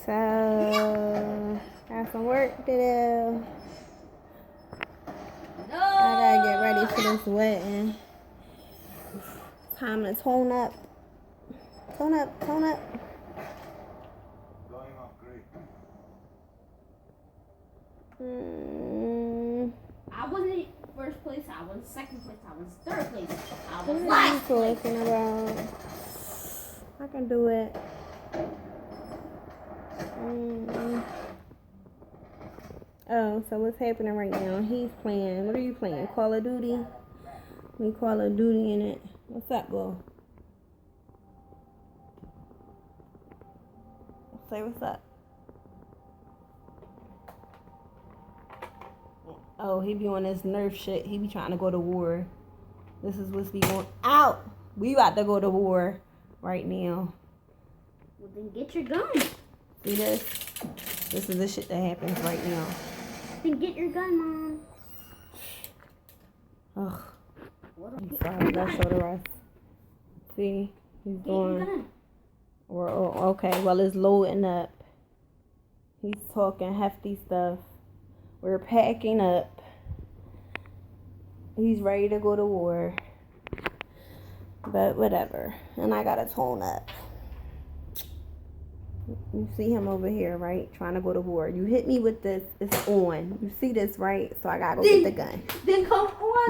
So, got some work to do. I gotta get ready for this wedding. Time to tone up. Tone up, tone up. Going off great. I wasn't first place, I was second place, I was third place, I was What last place. talking about? I can do it. Oh, so what's happening right now? He's playing. What are you playing? Call of Duty? We Call of Duty in it. What's up, girl? Say what's up. Oh, he be on this Nerf shit. He be trying to go to war. This is what's be going out. We about to go to war right now. Well, then get your gun. See this? This is the shit that happens right now. Then get your gun, Mom. Ugh. I'm sorry. Let's show the rest. See? He's doing. Okay. Well, it's loading up. He's talking hefty stuff. We're packing up. He's ready to go to war. But whatever. And I gotta tone up. You see him over here, right? Trying to go to war. You hit me with this. It's on. You see this, right? So I gotta go get the gun. Then come on.